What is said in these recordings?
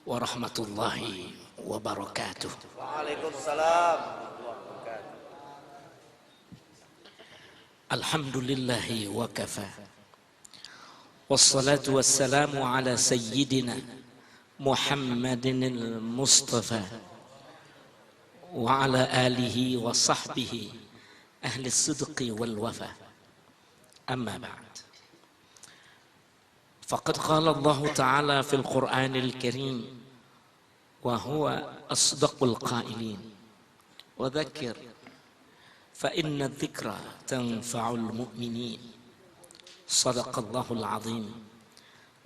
warahmatullahi wabarakatuh. Waalaikumsalam. Alhamdulillahi wa kafa. Wassalatu wassalamu ala sayyidina Muhammadin al-Mustafa wa ala alihi wa sahbihi ahli sidqi wal wafa. Amma ba'd. Faqad qala Allah Ta'ala fil Qur'anil Karim wa huwa asdaqul qailin wa dzakir fa inna dzikra tanfa'ul mu'minin. Sadaqallahul azim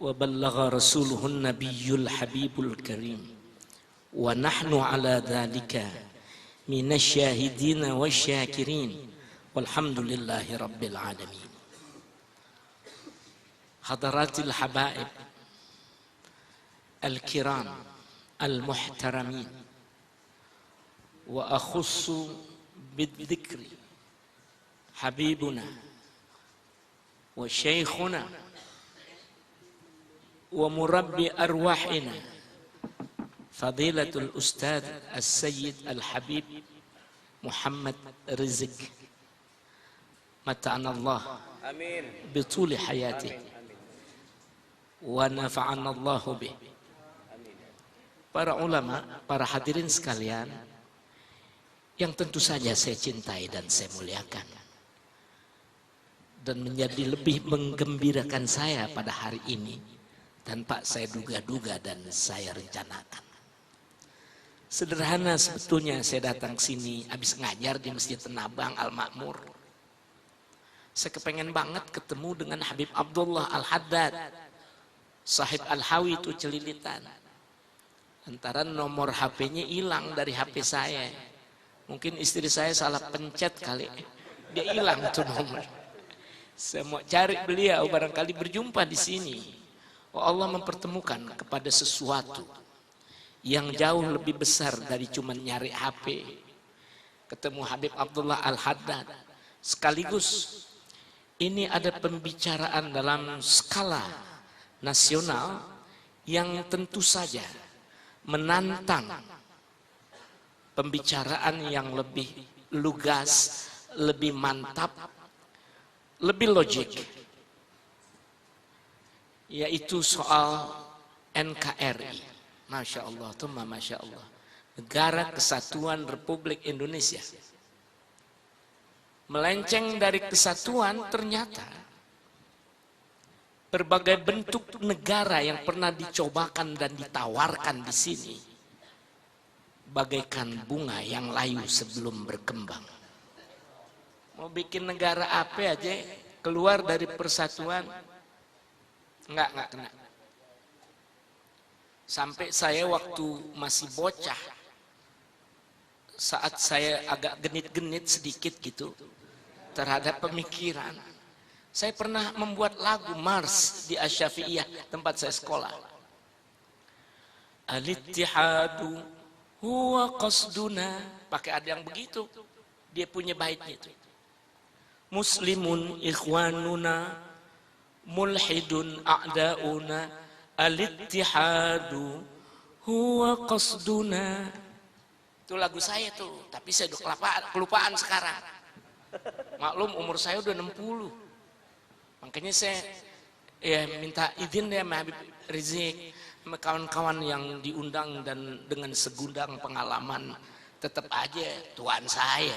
wa ballagha rasuluhun nabiyyul habibul karim wa nahnu ala dzalika minasy syahidin wasyakirin walhamdulillahi rabbil alamin. Hadaratil habaib al-kiram al-muhtaramin wa akhussu bidzikri habibuna wa syekhuna wa murabbi arwahina fadilatul ustad as-sayyid al-habib Muhammad Rizq mata'anallah Amin. bituli hayatih wa nafa'anallahu bih. Para ulama, para hadirin sekalian yang tentu saja saya cintai dan saya muliakan, dan menjadi lebih menggembirakan saya pada hari ini tanpa saya duga-duga dan saya rencanakan. Sederhana sebetulnya saya datang ke sini habis ngajar di Masjid Tenabang Al-Makmur. Saya kepengen banget ketemu dengan Habib Abdullah Al-Haddad, sahib Al-Hawi itu celilitan. Antara nomor HP-nya hilang dari HP saya. Mungkin istri saya salah pencet kali. Dia hilang tuh nomor. Saya mau cari beliau, barangkali berjumpa di sini. Oh, Allah mempertemukan kepada sesuatu yang jauh lebih besar dari cuma nyari HP. Ketemu Habib Abdullah Al-Haddad. Sekaligus ini ada pembicaraan dalam skala nasional yang tentu saja menantang pembicaraan yang lebih lugas, lebih mantap, lebih logik, yaitu soal NKRI. Masya Allah, Tumma Masya Allah, Negara Kesatuan Republik Indonesia. Melenceng dari kesatuan, ternyata berbagai bentuk negara yang pernah dicobakan dan ditawarkan di sini bagaikan bunga yang layu sebelum berkembang. Mau bikin negara apa aja keluar dari persatuan enggak kena. Sampai saya waktu masih bocah, saat saya agak genit-genit sedikit gitu terhadap pemikiran, saya pernah membuat lagu Mars di Asy-Syafi'iyah tempat saya sekolah. Al-ittihadu huwa qasduna. Pakai ada yang begitu. Dia punya baitnya itu. Muslimun ikhwanuna mulhidun a'dauna. Al-ittihadu huwa qasduna. Itu lagu saya tuh, tapi saya udah kelupaan sekarang. Maklum umur saya udah 60. Makanya saya minta izin ya Habib Rizq, kawan-kawan yang diundang dan dengan segudang pengalaman tetap aja tuan saya.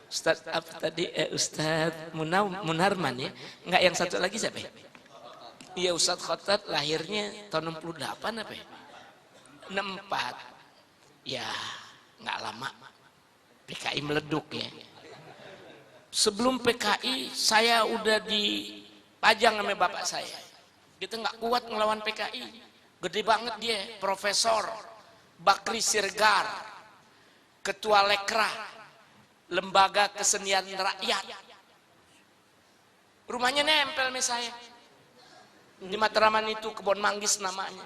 Ustaz apa tadi? Ustaz Munarman ya? Enggak, yang satu lagi siapa ya? Iya, Ustaz Khotat lahirnya tahun 68 apa ya? 64. Ya, enggak lama PKI meleduk ya. Sebelum PKI saya udah dipajang sama bapak saya. Kita nggak kuat ngelawan PKI. Gede banget dia, Profesor Bakri Sirgar, Ketua Lekrah, Lembaga Kesenian Rakyat. Rumahnya nempel sama saya. Di Matraman itu, Kebon Manggis namanya.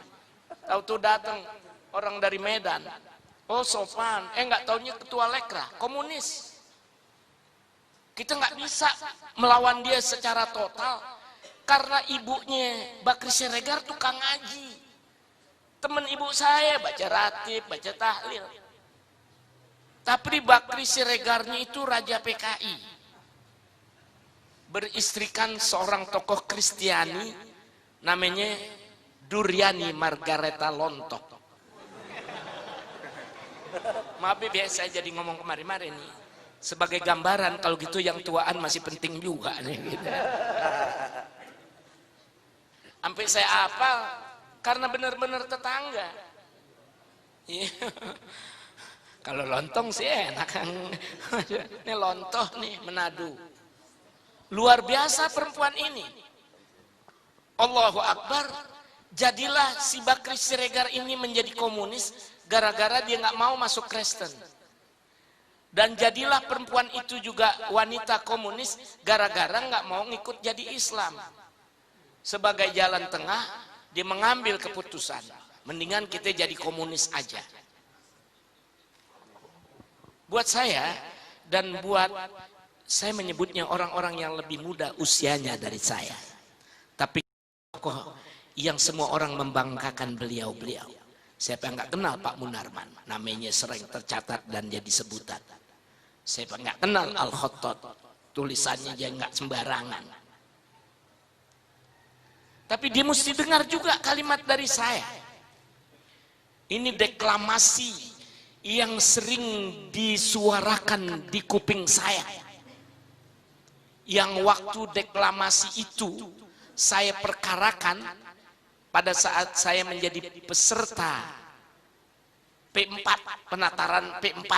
Tahu-tahu datang orang dari Medan. Oh Sofan, nggak taunya Ketua Lekrah, komunis. Kita nggak bisa melawan dia secara total karena ibunya Bakri Siregar tukang ngaji. Teman ibu saya baca ratib, baca tahlil. Tapi Bakri Siregarnya itu raja PKI. Beristrikan seorang tokoh Kristiani namanya Duryani Margareta Lontok. Maaf biasa jadi ngomong kemarin-kemarin nih. Sebagai gambaran kalau gitu yang tuaan masih penting juga nih gitu. Sampai saya hafal karena benar-benar tetangga. Kalau lontong sih enak kan. Ini lontoh nih Manado. Luar biasa perempuan ini. Allahu Akbar. Jadilah si Bakri Siregar ini menjadi komunis gara-gara dia nggak mau masuk Kristen. Dan jadilah perempuan itu juga wanita komunis gara-gara nggak mau ngikut jadi Islam. Sebagai jalan tengah, dia mengambil keputusan. Mendingan kita jadi komunis aja. Buat saya dan buat saya menyebutnya orang-orang yang lebih muda usianya dari saya. Tapi tokoh yang semua orang membanggakan beliau-beliau. Siapa yang nggak kenal Pak Munarman? Namanya sering tercatat dan jadi sebutan. Siapa nggak kenal Al-Khattab? Tulisannya aja nggak sembarangan. Tapi dia mesti dengar juga kalimat dari saya. Ini deklamasi yang sering disuarakan di kuping saya. Yang waktu deklamasi itu saya perkarakan pada saat saya menjadi peserta P4, penataran P4.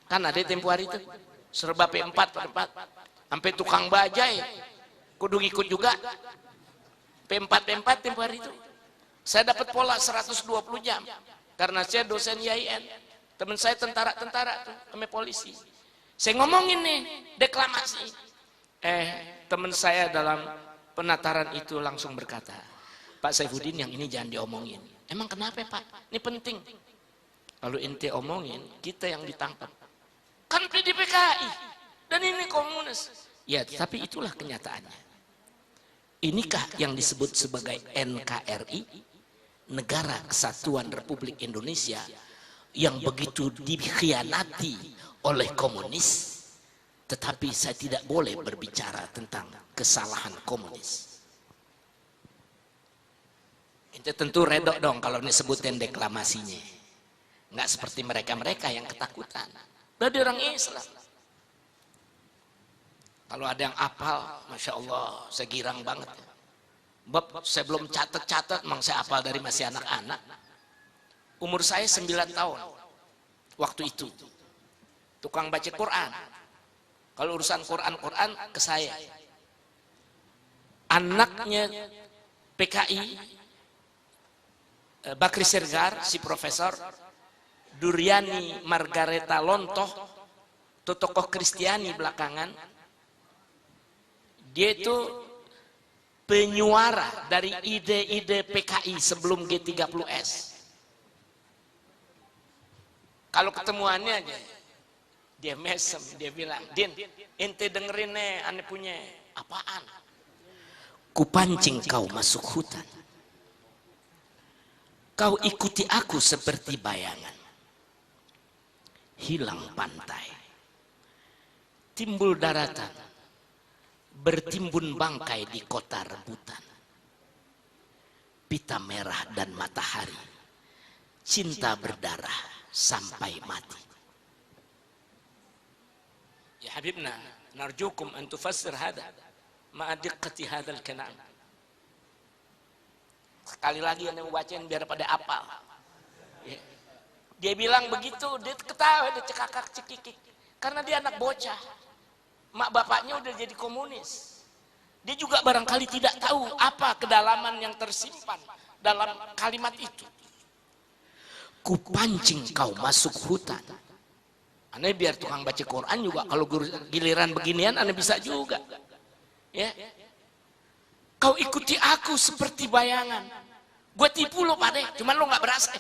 Kan ada tempo hari itu. Serba P4, sampai tukang bajai kudu ngikut juga. P4 tempo hari itu. Saya dapat pola 120 jam. Karena saya dosen IAIN. Teman saya tentara-tentara tuh, sama polisi. Saya ngomongin nih, deklamasi. Teman saya dalam penataran itu langsung berkata, Pak Saifuddin yang ini jangan diomongin. Emang kenapa Pak? Ini penting. Kalau ente omongin, kita yang ditangkap. Kan PDPKI. Dan ini komunis. Ya, tapi itulah kenyataannya. Inikah yang disebut sebagai NKRI? Negara Kesatuan Republik Indonesia yang begitu dikhianati oleh komunis. Tetapi saya tidak boleh berbicara tentang kesalahan komunis. Itu tentu redok dong kalau disebutin deklamasinya. Nggak seperti mereka-mereka yang ketakutan. Dari orang Islam. Kalau ada yang apal, Masya Allah, saya girang banget. Bab, saya belum catat-catat, memang saya apal dari masih anak-anak. Umur saya 9 tahun. Waktu itu. Tukang baca Quran. Kalau urusan Quran ke saya. Anaknya PKI, Bakri Siregar, si profesor, Duryani Margareta Lontoh, tokoh Kristiani belakangan, dia itu penyuara dari ide-ide PKI sebelum G30S. Kalau ketemuannya aja, dia mesem, dia bilang, Din, ente dengerin nih, ane punya apaan? Kupancing kau masuk hutan. Kau ikuti aku seperti bayangan. Hilang pantai. Timbul daratan. Bertimbun bangkai di kota rebutan. Pita merah dan matahari. Cinta berdarah sampai mati. Ya Habibna, narjukum an tufassir hada ma'a diqqati hadzal kalam. Sekali lagi yang membacain biar pada apal. Ya. Dia bilang begitu, dia ketawa, dia cekakak cekikik. Karena dia anak bocah. Mak bapaknya udah jadi komunis. Dia juga barangkali tidak tahu apa kedalaman yang tersimpan dalam kalimat itu. Kupancing kau masuk hutan. Aneh biar tukang baca Quran juga kalau giliran beginian aneh bisa juga. Ya. Kau ikuti aku seperti bayangan. Gue tipu lo pade, cuman lo nggak berasa.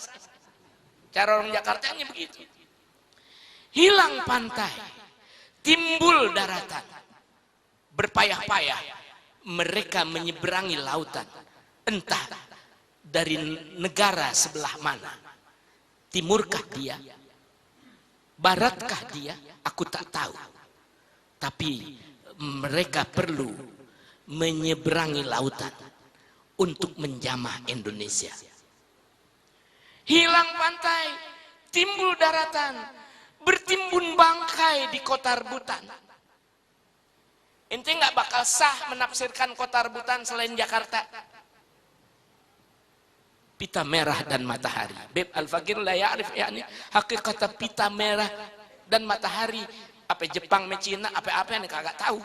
Cara orang Jakartanya begitu. Hilang pantai, timbul daratan. Berpayah-payah mereka menyeberangi lautan. Entah dari negara sebelah mana? Timurkah dia? Baratkah dia? Aku tak tahu. Tapi mereka perlu menyeberangi lautan untuk menjamah Indonesia. Hilang pantai, timbul daratan, bertimbun bangkai di kota rebutan. Ente nggak bakal sah menafsirkan kota rebutan selain Jakarta. Pita merah dan matahari. Beb al-fakir la ya'rif yani hakikat pita merah dan matahari. Apa Jepang, Cina, apa-apa yang kagak tahu.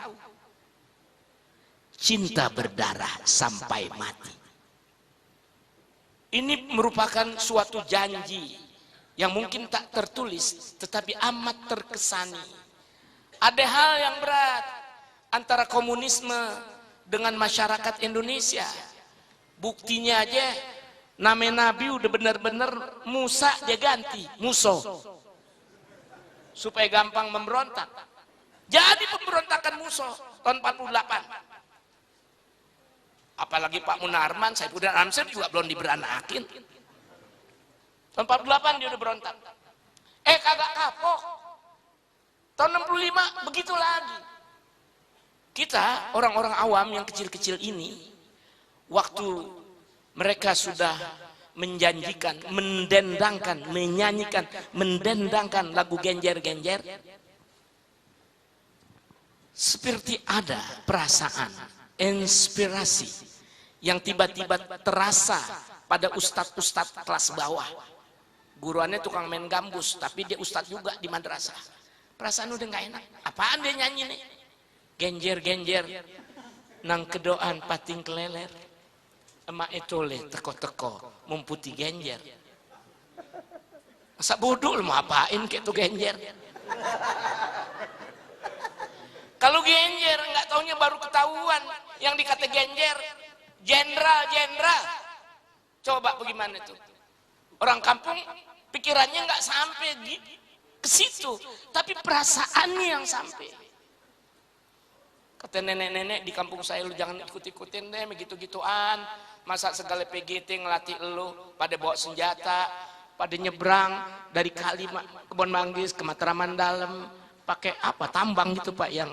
Cinta berdarah sampai mati. Ini merupakan suatu janji yang mungkin tak tertulis tetapi amat terkesani. Ada hal yang berat antara komunisme dengan masyarakat Indonesia. Buktinya aja nama Nabi udah benar-benar Musa dia ganti Muso supaya gampang memberontak. Jadi pemberontakan Muso tahun 48. Apalagi Pak Munarman, Saifuddin Amsir juga belum diberanakin. Tahun 48 dia udah berontak. Kagak kapok. Tahun 65 begitu lagi. Kita orang-orang awam yang kecil-kecil ini, waktu mereka sudah menjanjikan, mendendangkan, menyanyikan, mendendangkan lagu genjer-genjer, seperti ada perasaan, inspirasi yang tiba-tiba terasa pada ustadz-ustadz kelas bawah. Guruannya tukang main gambus, tapi dia ustadz juga di madrasah. Perasaan udah nggak enak. Apaan dia nyanyi nih? Genjer-genjer, nang kedoan pating keleler. Emak etole teko-teko mumputi genjer. Masa bodoh lu mau apain kayak tuh genjer? Kalau genjer nggak taunya baru ketahuan yang dikata genjer, jenderal. Coba bagaimana itu? Orang kampung pikirannya nggak sampai ke situ, tapi perasaannya yang sampai. Kata nenek-nenek di kampung saya, lu jangan ikut-ikutin deh begitu-gituan. Masa segala PGT ngelatih lu pada bawa senjata, pada nyebrang dari kali Kebon Manggis ke Matraman Dalam pakai apa tambang gitu Pak yang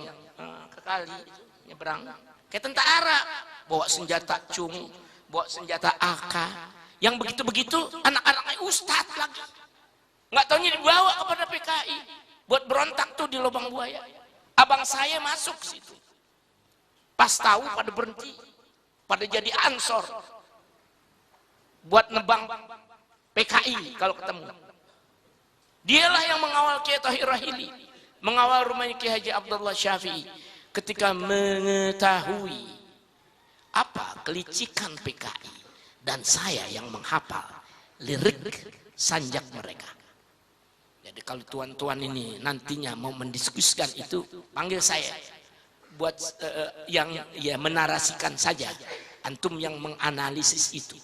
ke kali nyebrang. Kayak tentara bawa senjata cung, bawa senjata AK. Yang begitu-begitu anak-anaknya ustadz lagi. Nggak taunya dibawa kepada PKI buat berontak tuh di lubang buaya. Abang saya masuk situ. Pas tahu pada berhenti, pada jadi ansor buat nebang PKI kalau ketemu. Dialah yang mengawal Kiai Tahir Rahili, mengawal rumahnya Kiai Haji Abdullah Syafi'i ketika mengetahui apa kelicikan PKI dan saya yang menghafal lirik sanjak mereka. Jadi kalau tuan-tuan ini nantinya mau mendiskusikan itu, panggil saya. Buat yang ya menarasikan saja, antum yang menganalisis itu.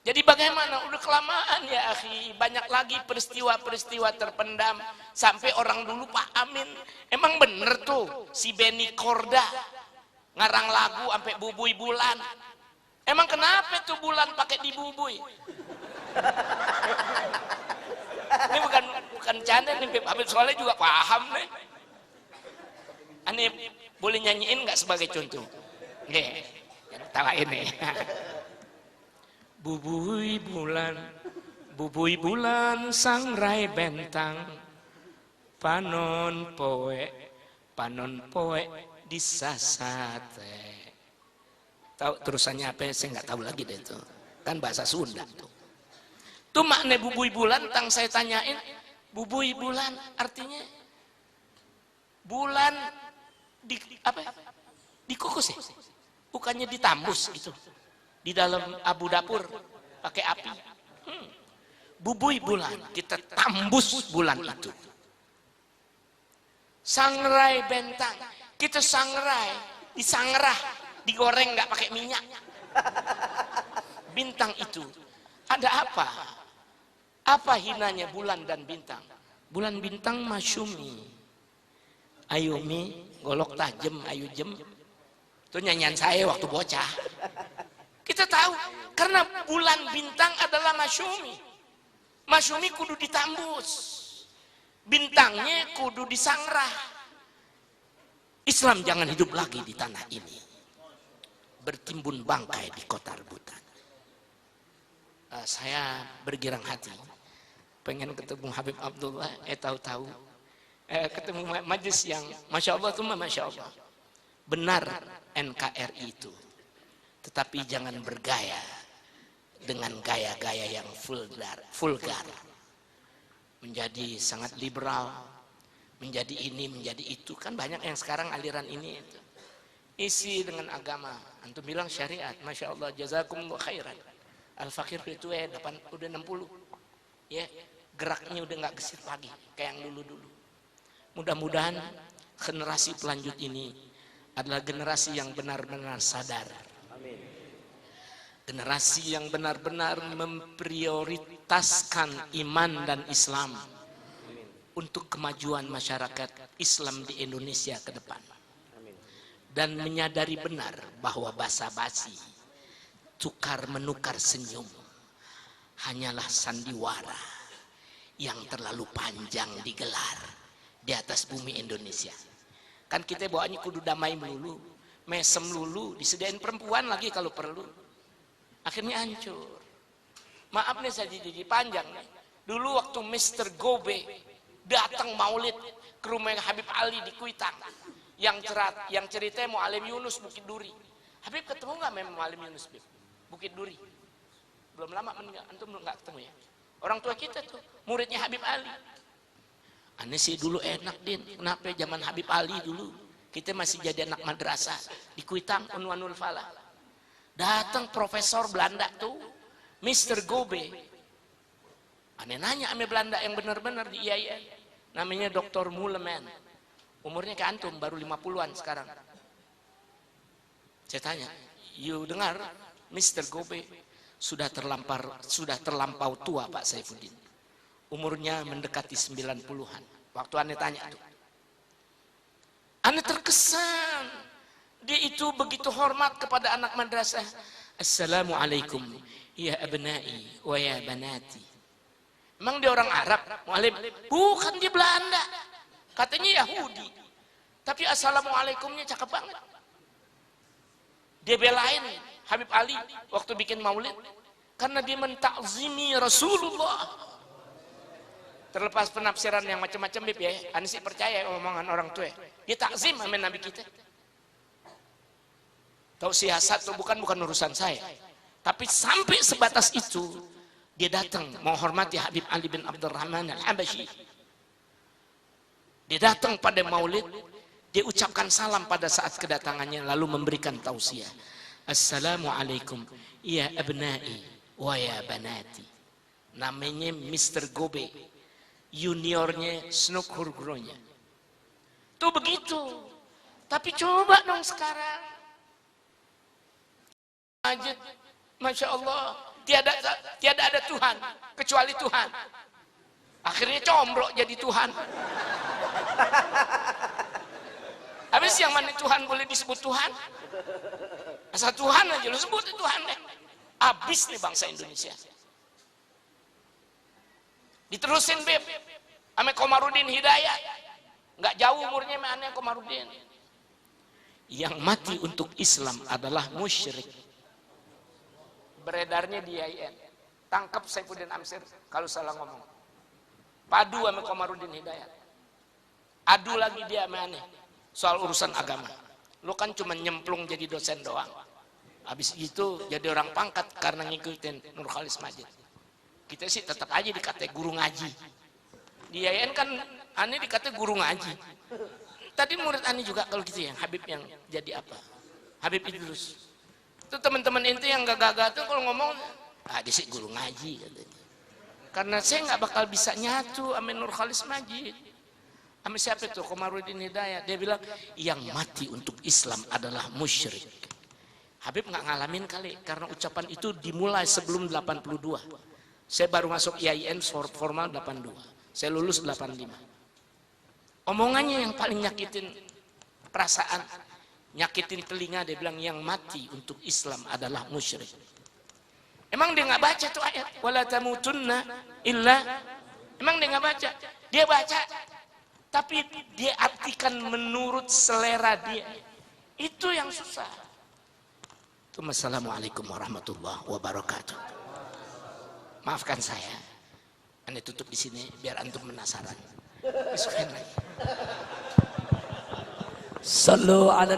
Jadi bagaimana? Udah kelamaan ya akhi, banyak lagi peristiwa-peristiwa terpendam sampai orang dulu Pak Amin emang bener tuh si Benny Korda ngarang lagu sampai bubui bulan. Emang kenapa tuh bulan pakai dibubui? Ini bukan canda nih, Habib Soleh juga paham nih. Aneh boleh nyanyiin nggak sebagai contoh? Nih, yang tawa ini. Bubui bulan sangrai bentang, panon poe disasate. Tahu terusannya apa? Saya nggak tahu lagi deh itu. Kan bahasa Sunda tuh. Tuh makna bubui bulan, tang saya tanyain, bubui bulan artinya bulan di apa? Dikukus ya? Bukannya ditambus gitu. Di dalam abu dapur pakai api. Bubui bulan, kita tambus bulan itu. Sangrai bentang, kita sangrai, disangrah, digoreng nggak pakai minyak. Bintang itu ada apa? Apa hinanya bulan dan bintang? Bulan bintang masyumi, ayumi, golok tajem, ayu jem. Itu nyanyian saya waktu bocah. Kita tahu karena bulan bintang adalah masyumi. Masyumi kudu ditambus. Bintangnya kudu disangrah. Islam jangan hidup lagi di tanah ini. Bertimbun bangkai di kota rebutan. Saya bergirang hati. Pengen ketemu Habib Abdullah, tahu-tahu. Ketemu majlis yang Masya Allah itu Masya Allah. Benar NKRI itu. Tetapi jangan bergaya dengan gaya-gaya yang vulgar. Menjadi sangat liberal, menjadi ini, menjadi itu. Kan banyak yang sekarang aliran ini itu. Isi dengan agama. Antum bilang syariat, Masya Allah, jazakumullah khairan. Al-Fakir itu udah 60. Ya, geraknya udah nggak gesit lagi kayak yang dulu-dulu. Mudah-mudahan generasi pelanjut ini adalah generasi yang benar-benar sadar. Generasi yang benar-benar memprioritaskan iman dan Islam untuk kemajuan masyarakat Islam di Indonesia ke depan. Dan menyadari benar bahwa basa-basi, tukar menukar senyum hanyalah sandiwara yang terlalu panjang digelar di atas bumi Indonesia. Kan kita bawaannya kudu damai melulu, mesem lulu, disediain perempuan lagi kalau perlu. Akhirnya hancur. Maaf nih saya jadi panjang nih. Dulu waktu Mr. Gobe datang maulid ke rumah Habib Ali di Kuitang, yang cerita Muallim Yunus Bukit Duri. Habib ketemu nggak memang Muallim Yunus Bukit Duri? Belum lama meninggal, antum belum nggak ketemu ya? Orang tua kita tuh muridnya Habib Ali. Aneh sih dulu enak Din. Kenapa zaman Habib Ali dulu kita masih jadi anak madrasah di Kuitang Unwanul Falah. Datang profesor Belanda tuh, Mr. Gobe. Aneh nanya ame Belanda yang benar-benar di IAIN. Namanya Dr. Mulleman. Umurnya ke antum, baru 50-an sekarang. Saya tanya, you dengar Mr. Gobe sudah terlampau tua Pak Saifuddin. Umurnya mendekati 90-an. Waktu aneh tanya tuh. Aneh terkesan. Dia itu begitu hormat kepada anak madrasah. Assalamualaikum ya abnai wa ya banati. Emang dia orang Arab, muallim? Bukan, dia Belanda. Katanya Yahudi. Tapi assalamualaikumnya cakep banget. Dia belain Habib Ali waktu bikin maulid karena dia mentakzimi Rasulullah. Terlepas penafsiran yang macam-macam Bib ya, Anda sih percaya omongan orang tua. Dia takzim sama Nabi kita. Tahu siasat atau bukan urusan saya. Tapi sampai sebatas itu dia datang menghormati Habib Ali bin Abdurrahman Al-Habashi. Dia datang pada maulid, dia ucapkan salam pada saat kedatangannya lalu memberikan tausiah. Assalamualaikum ya abnai wa ya banati. Namanya Mr. Gobe. Juniornya Snook Hurgronya. Tuh begitu. Tapi coba dong sekarang. Majid, Masya Allah, tiada ada Tuhan kecuali Tuhan. Akhirnya combrok jadi Tuhan. Habis yang mana Tuhan boleh disebut Tuhan? Asal Tuhan aja lu sebut Tuhan deh. Habis nih bangsa Indonesia. Diterusin Beb, ame Komarudin Hidayat. Nggak jauh umurnya sama aneh Komarudin. Yang mati untuk Islam adalah musyrik. Beredarnya di IAIN. Tangkap Saifuddin Amsir kalau salah ngomong. Padu sama Komarudin Hidayat. Adu lagi dia sama aneh soal urusan agama. Lu kan cuma nyemplung jadi dosen doang. Habis itu jadi orang pangkat karena ngikutin Nur Khalis Majid. Kita sih tetap aja dikata guru ngaji. Di IAIN kan aneh dikata guru ngaji. Tadi murid aneh juga kalau gitu ya, Habib yang jadi apa? Habib Idrus. Itu teman-teman ente yang gagah-gagah tuh kalau ngomong, dia sih guru ngaji katanya. Karena saya nggak bakal bisa nyatu sama Nur Khalis Majid. Sama siapa itu? Komarudin Hidayat. Dia bilang, yang mati untuk Islam adalah musyrik. Habib nggak ngalamin kali, karena ucapan itu dimulai sebelum 82. Saya baru masuk IAIN formal 82. Saya lulus 85. Omongannya yang paling nyakitin perasaan. nyakitin telinga, dia bilang yang mati untuk Islam adalah musyrik. Emang dia nggak baca tuh ayat wala tamutunna illa, emang dia nggak baca? Dia baca tapi dia artikan menurut selera dia. Itu yang susah. Assalamualaikum warahmatullahi wabarakatuh. Maafkan saya. Anda tutup di sini biar antum penasaran. Besok lagi. Sallu ala